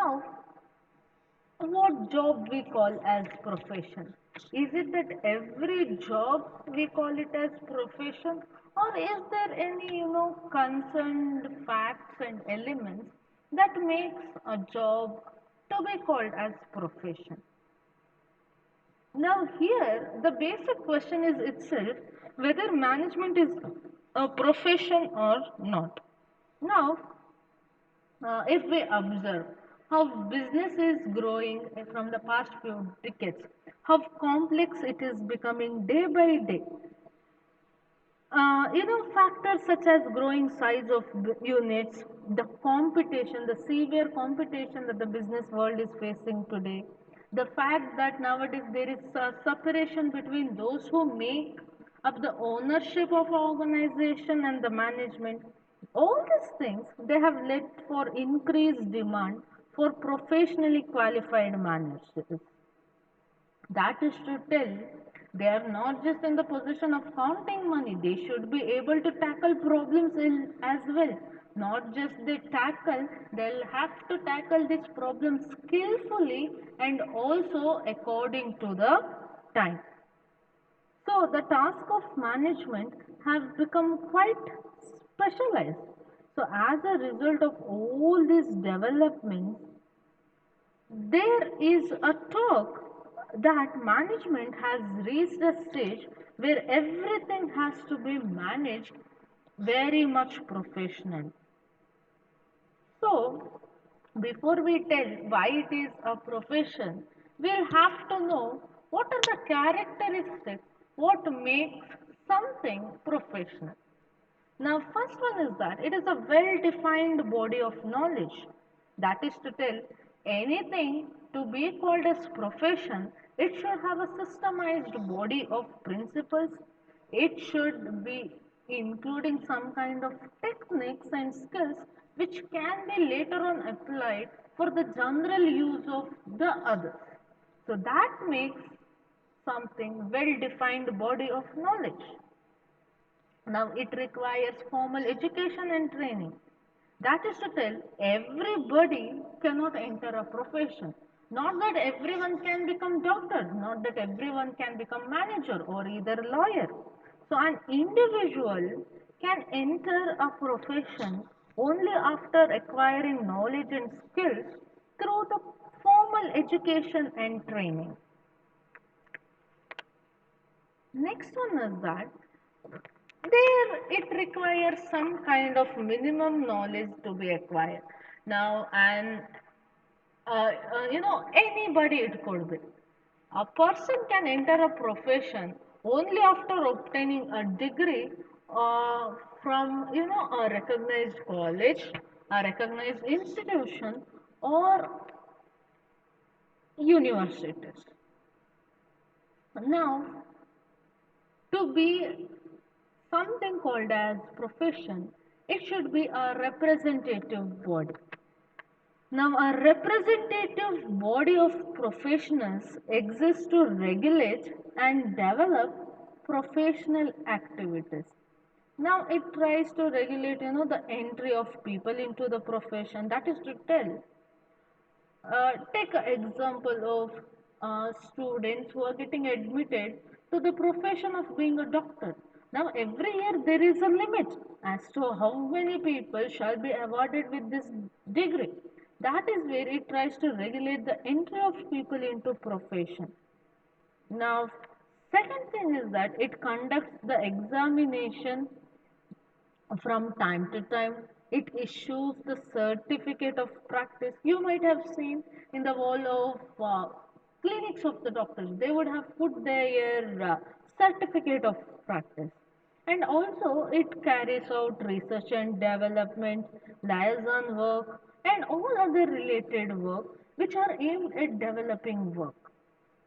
Now, what job we call as profession? Is it that every job we call it as profession, or is there any concerned facts and elements that makes a job to be called as profession? Now here the basic question is itself whether management is a profession or not. Now if we observe how business is growing from the past few decades, how complex it is becoming day by day, factors such as growing size of units, the competition, the severe competition that the business world is facing today, the fact that nowadays there is a separation between those who make up the ownership of organization and the management, all these things they have led for increased demand for professionally qualified managers. That is to tell, they are not just in the position of counting money, they should be able to tackle problems as well. Not just they tackle, they'll have to tackle this problem skillfully and also according to the time. So the task of management have become quite specialized. So as a result of all these developments, there is a talk that management has reached a stage where everything has to be managed very much professional. So, before we tell why it is a profession, we'll have to know what are the characteristics, what makes something professional. Now, first one is that it is a well-defined body of knowledge. That is to tell, anything to be called as profession, it should have a systemized body of principles. It should be including some kind of techniques and skills which can be later on applied for the general use of the others. So that makes something well-defined body of knowledge. Now it requires formal education and training. That is to tell, everybody cannot enter a profession. Not that everyone can become doctor, not that everyone can become manager or either lawyer. So an individual can enter a profession only after acquiring knowledge and skills through the formal education and training. Next one is that there it requires some kind of minimum knowledge to be acquired. Now and anybody it could be, a person can enter a profession only after obtaining a degree from a recognized college, a recognized institution, or universities. Now to be something called as profession, it should be a representative body. Now, a representative body of professionals exists to regulate and develop professional activities. Now, it tries to regulate, the entry of people into the profession. That is to tell, take an example of students who are getting admitted to the profession of being a doctor. Now, every year there is a limit as to how many people shall be awarded with this degree. That is where it tries to regulate the entry of people into profession. Now, second thing is that it conducts the examination from time to time. It issues the certificate of practice. You might have seen in the wall of clinics of the doctors, they would have put their certificate of practice. And also it carries out research and development, liaison work, and all other related work which are aimed at developing work.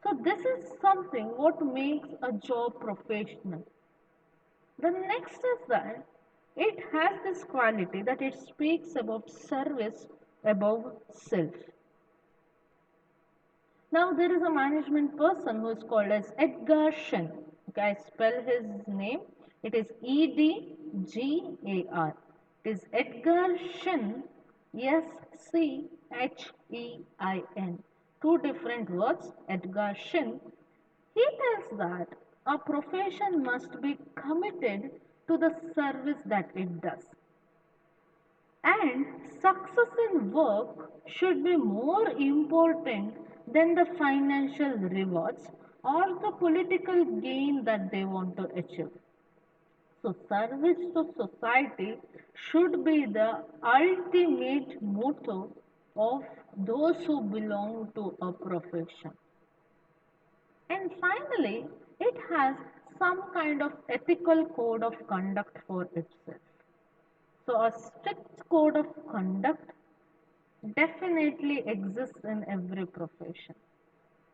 So this is something what makes a job professional. The next is that it has this quality that it speaks about service above self. Now there is a management person who is called as Edgar Shen. Okay, I spell his name. It is Edgar. It is Edgar Shen Schein. Two different words, Edgar Schein. He tells that a profession must be committed to the service that it does. And success in work should be more important than the financial rewards or the political gain that they want to achieve. So, service to society should be the ultimate motto of those who belong to a profession. And finally, it has some kind of ethical code of conduct for itself. So, a strict code of conduct definitely exists in every profession.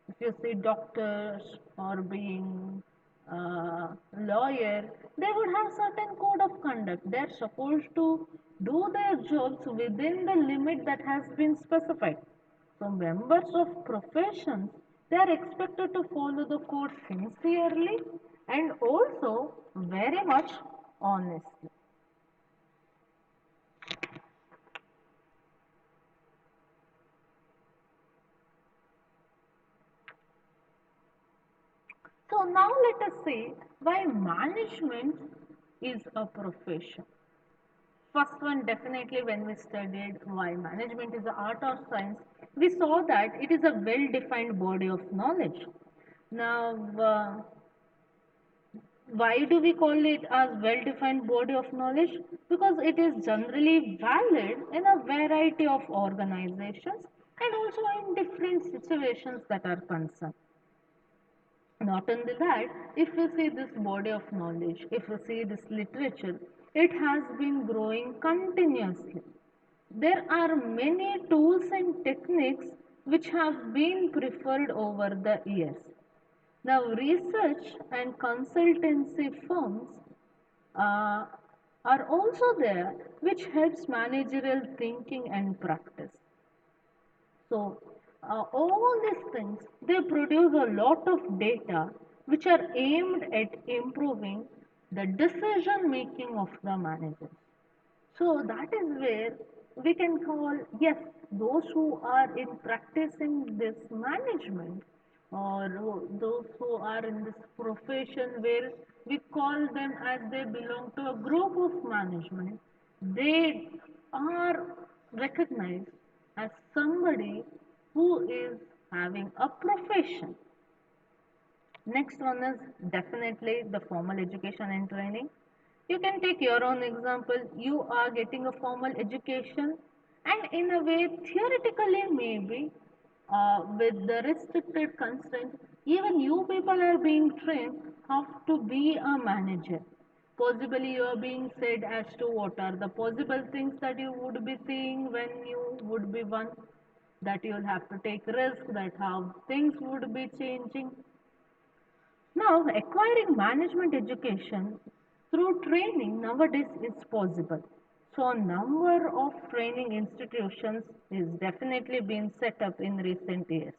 If you see doctors or being lawyer, they would have certain code of conduct. They're supposed to do their jobs within the limit that has been specified. So members of professions, they are expected to follow the code sincerely and also very much honestly. So now let us see why management is a profession. First one, definitely when we studied why management is the art or science, we saw that it is a well-defined body of knowledge. Now, why do we call it as well-defined body of knowledge? Because it is generally valid in a variety of organizations and also in different situations that are concerned. Not only that, if we see this body of knowledge, if we see this literature, it has been growing continuously. There are many tools and techniques which have been preferred over the years. Now, research and consultancy firms uh, are also there, which helps managerial thinking and practice. So, all these things, they produce a lot of data which are aimed at improving the decision making of the manager. So that is where we can call, yes, those who are in practicing this management or those who are in this profession where we call them as they belong to a group of management, they are recognized as somebody who is having a profession. Next one is definitely the formal education and training. You can take your own example. You are getting a formal education, and in a way, theoretically, maybe with the restricted constraints, even you people are being trained how to be a manager. Possibly, you are being said as to what are the possible things that you would be seeing when you would be one, that you'll have to take risk, that how things would be changing. Now, acquiring management education through training nowadays is possible. So, a number of training institutions is definitely being set up in recent years.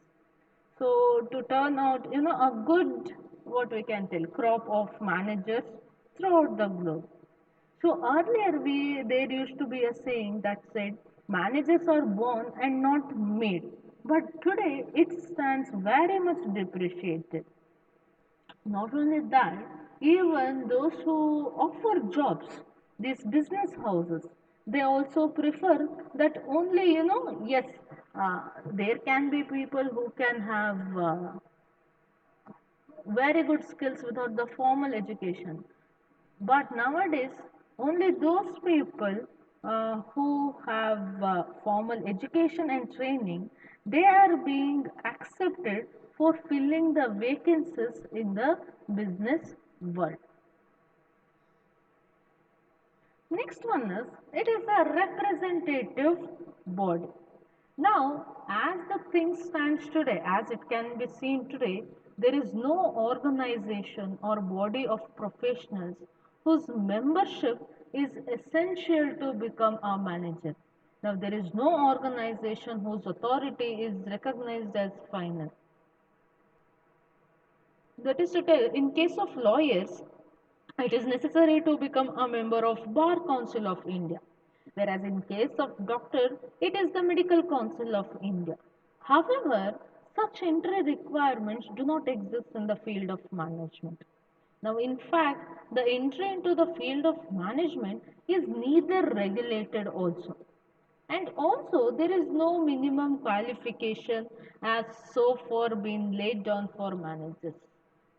So, to turn out, a good, what we can tell, crop of managers throughout the globe. So earlier there used to be a saying that said managers are born and not made. But today it stands very much depreciated. Not only that, even those who offer jobs, these business houses, they also prefer that only, yes, there can be people who can have very good skills without the formal education. But nowadays, only those people who have formal education and training, they are being accepted for filling the vacancies in the business world. Next one is, it is a representative body. Now, as the thing stands today, as it can be seen today, there is no organization or body of professionals whose membership is essential to become a manager. Now, there is no organization whose authority is recognized as final. That is to tell, in case of lawyers, it is necessary to become a member of Bar Council of India. whereas in case of doctor, it is the Medical Council of India. However, such entry requirements do not exist in the field of management. Now, in fact, the entry into the field of management is neither regulated also. And also, there is no minimum qualification as so far been laid down for managers.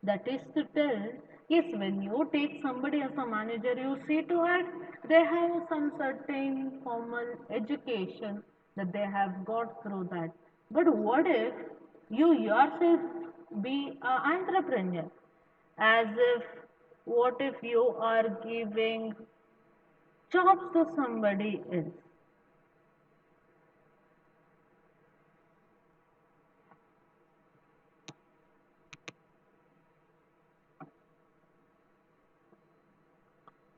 That is to tell, yes, when you take somebody as a manager, you see to it they have some certain formal education that they have got through that. But what if you yourself be an entrepreneur? As if, what if you are giving jobs to somebody else?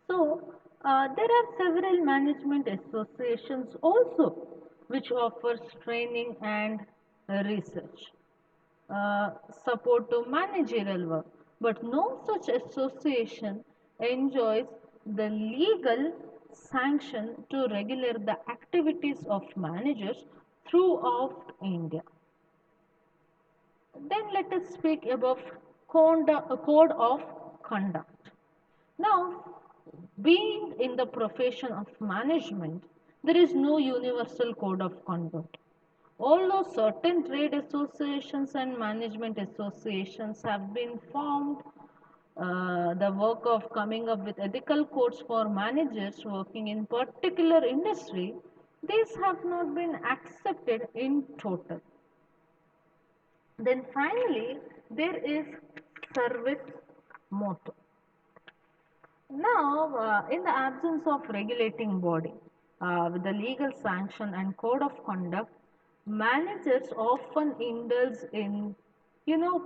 So, there are several management associations also which offers training and research support to managerial work, but no such association enjoys the legal sanction to regulate the activities of managers throughout India. Then let us speak about code of conduct. Now, being in the profession of management, there is no universal code of conduct. Although certain trade associations and management associations have been formed, the work of coming up with ethical codes for managers working in particular industry, these have not been accepted in total. Then finally, there is service motto. Now, in the absence of regulating body with the legal sanction and code of conduct, managers often indulge in,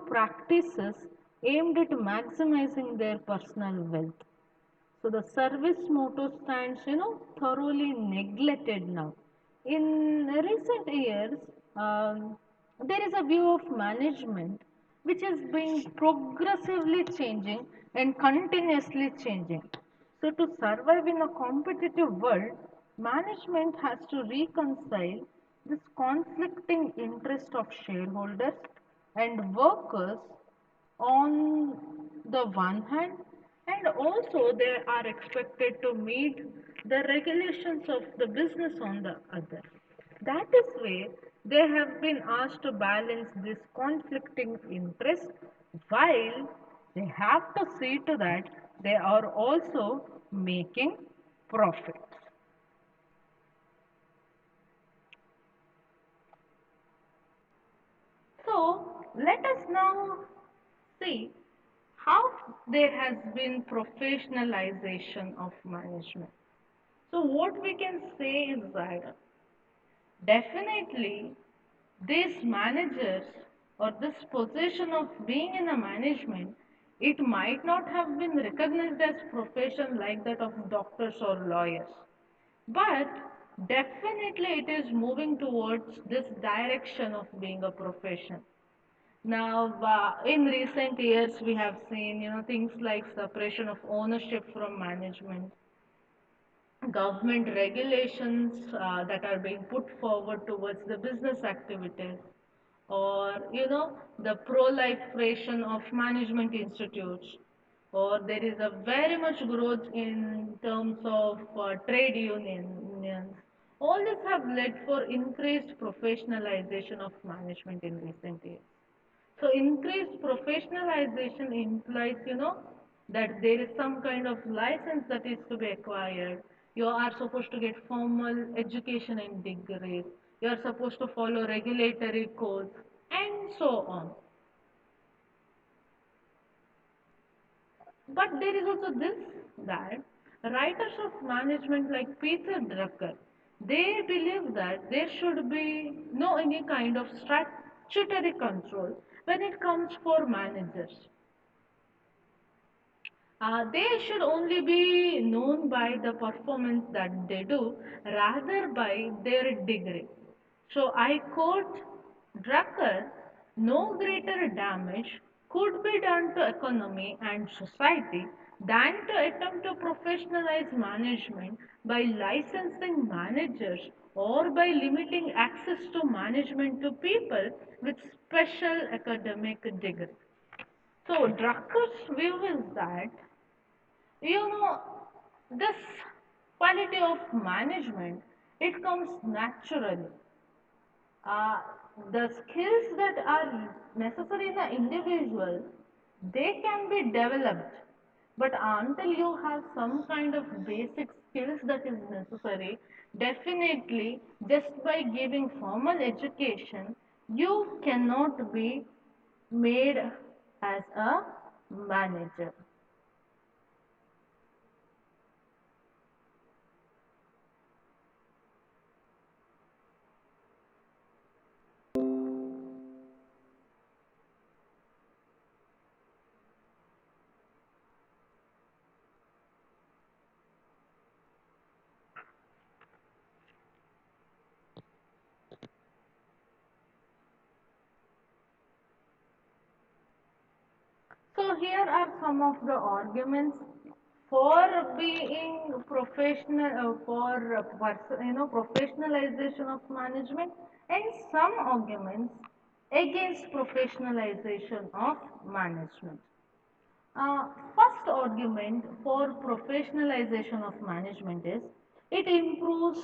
practices aimed at maximizing their personal wealth. So the service motto stands, thoroughly neglected now. In recent years, there is a view of management which is being progressively changing and continuously changing. So to survive in a competitive world, management has to reconcile this conflicting interest of shareholders and workers on the one hand, and also they are expected to meet the regulations of the business on the other. That is why they have been asked to balance this conflicting interest while they have to see to that they are also making profits. So let us now see how there has been professionalization of management. So what we can say is that definitely these managers or this position of being in a management, it might not have been recognized as profession like that of doctors or lawyers. But definitely it is moving towards this direction of being a profession. Now, in recent years, we have seen, things like separation of ownership from management, government regulations that are being put forward towards the business activities, or, the proliferation of management institutes, or there is a very much growth in terms of trade unions. All this have led for increased professionalization of management in recent years. So increased professionalization implies, that there is some kind of license that is to be acquired. You are supposed to get formal education and degrees. You are supposed to follow regulatory codes and so on. But there is also this, that writers of management like Peter Drucker, they believe that there should be no any kind of statutory control when it comes for managers. They should only be known by the performance that they do rather by their degree. So I quote Drucker, no greater damage could be done to economy and society than to attempt to professionalize management by licensing managers or by limiting access to management to people with special academic degree. So Drucker's view is that, you know, this quality of management, it comes naturally. uh, the skills that are necessary in an individual, they can be developed, but until you have some kind of basic skills that is necessary, definitely just by giving formal education you cannot be made as a manager. So here are some of the arguments for being professional, for professionalization of management, and some arguments against professionalization of management. First argument for professionalization of management is it improves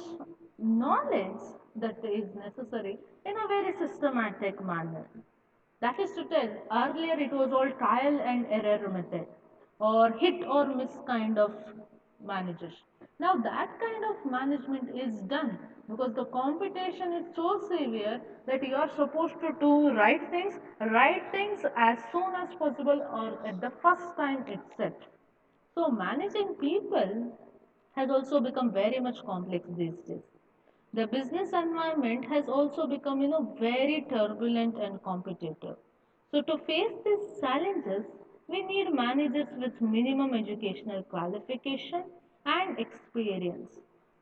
knowledge that is necessary in a very systematic manner. That is to tell, earlier it was all trial and error method or hit or miss kind of managers. Now that kind of management is done because the competition is so severe that you are supposed to do right things as soon as possible or at the first time itself. So managing people has also become very much complex these days. The business environment has also become, very turbulent and competitive. So to face these challenges, we need managers with minimum educational qualification and experience.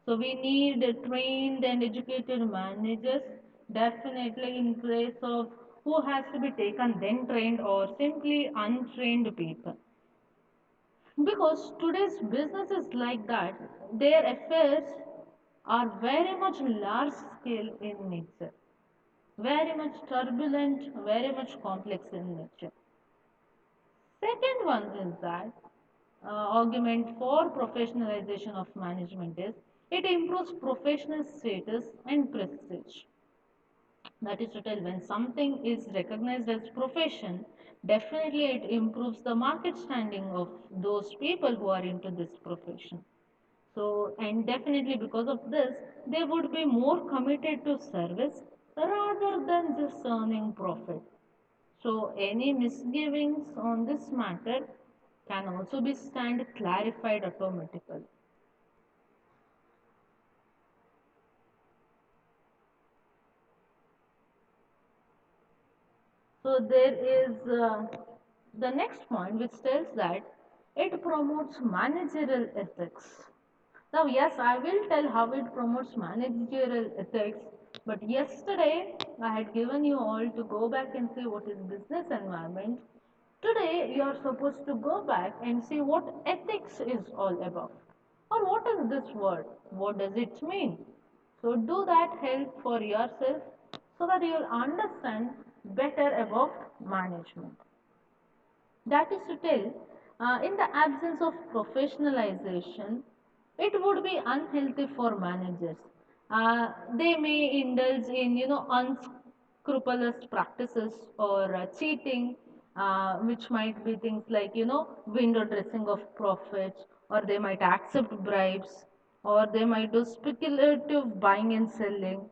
So we need trained and educated managers, definitely in place of who has to be taken then trained or simply untrained people. Because today's business is like that, their affairs are very much large scale in nature, very much turbulent, very much complex in nature. Second one is that argument for professionalization of management is it improves professional status and prestige. That is to tell, when something is recognized as profession, definitely it improves the market standing of those people who are into this profession. So, and definitely because of this, they would be more committed to service rather than just earning profit. So, any misgivings on this matter can also be stand clarified automatically. So there is the next point which tells that it promotes managerial ethics. Now, yes, I will tell how it promotes managerial ethics, but yesterday I had given you all to go back and see what is business environment. Today you are supposed to go back and see what ethics is all about. Or what is this word? What does it mean? So do that help for yourself so that you will understand better about management. That is to tell, in the absence of professionalization, it would be unhealthy for managers. They may indulge in, unscrupulous practices or cheating, which might be things like, window dressing of profits, or they might accept bribes, or they might do speculative buying and selling,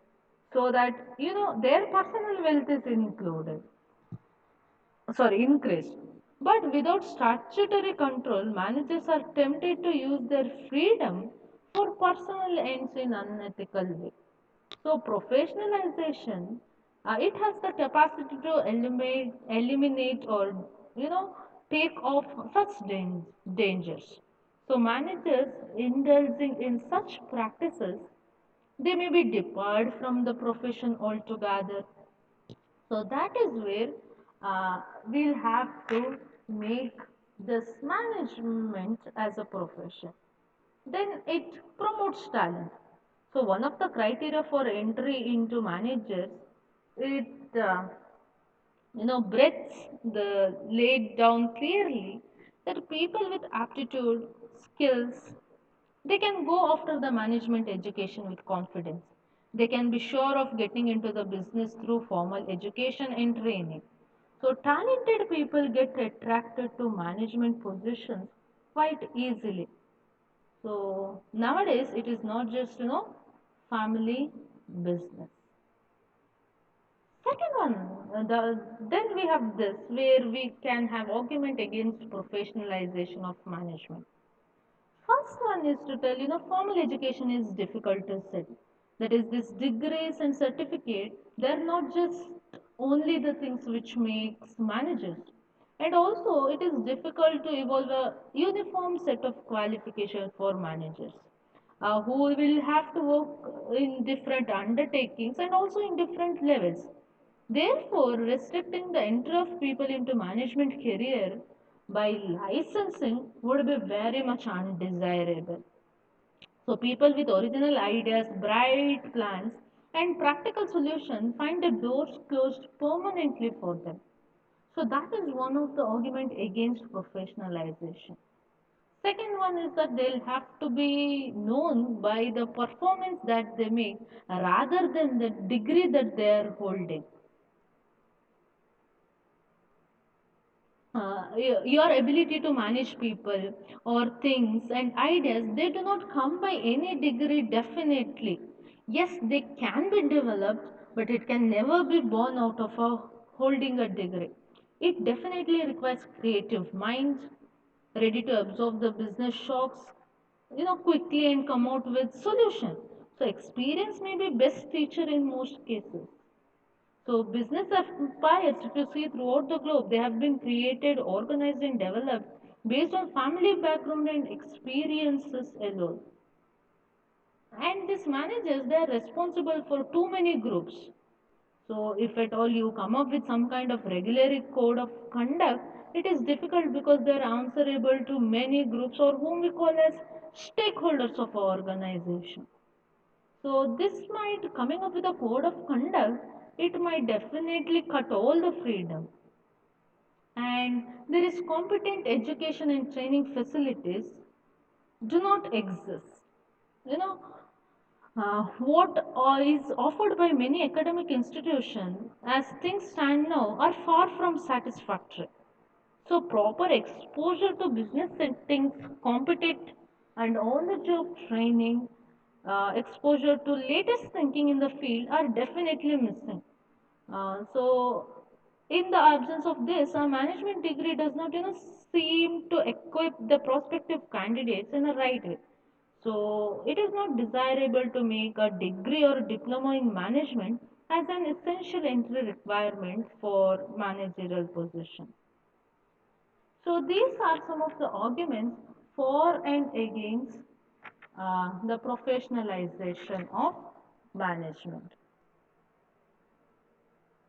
so that, their personal wealth is included increased. But without statutory control, managers are tempted to use their freedom for personal ends in unethical way. So professionalization, it has the capacity to eliminate or take off such dangers. So managers indulging in such practices, they may be debarred from the profession altogether. So that is where we'll have to make. this management as a profession, then it promotes talent. So one of the criteria for entry into managers, it breadth the laid down clearly that people with aptitude, skills, they can go after the management education with confidence. They can be sure of getting into the business through formal education and training. So talented people get attracted to management positions quite easily. So nowadays it is not just family business. Second one, then we have this where we can have argument against professionalization of management. First one is to tell, formal education is difficult to set. That is, this degrees and certificate, they're not just only the things which makes managers. And also, it is difficult to evolve a uniform set of qualifications for managers who will have to work in different undertakings and also in different levels. Therefore, restricting the entry of people into management career by licensing would be very much undesirable. So people with original ideas, bright plans, and practical solutions find the doors closed permanently for them. So that is one of the argument against professionalization. Second one is that they'll have to be known by the performance that they make rather than the degree that they are holding. Your ability to manage people or things and ideas, they do not come by any degree. Definitely, yes, they can be developed, but it can never be born out of a holding a degree. It definitely requires creative mind, ready to absorb the business shocks, quickly and come out with solution. So experience may be best teacher in most cases. So business empires, if you see throughout the globe, they have been created, organized and developed based on family background and experiences alone. And these managers, they are responsible for too many groups. So if at all you come up with some kind of regulatory code of conduct, it is difficult because they are answerable to many groups or whom we call as stakeholders of our organization. So this might coming up with a code of conduct, it might definitely cut all the freedom. And there is competent education and training facilities do not exist. You know, what is offered by many academic institutions as things stand now are far from satisfactory. So proper exposure to business settings, competent and on-the-job training, exposure to latest thinking in the field are definitely missing. So, in the absence of this, a management degree does not, seem to equip the prospective candidates in a right way. So, it is not desirable to make a degree or diploma in management as an essential entry requirement for managerial position. So these are some of the arguments for and against the professionalization of management.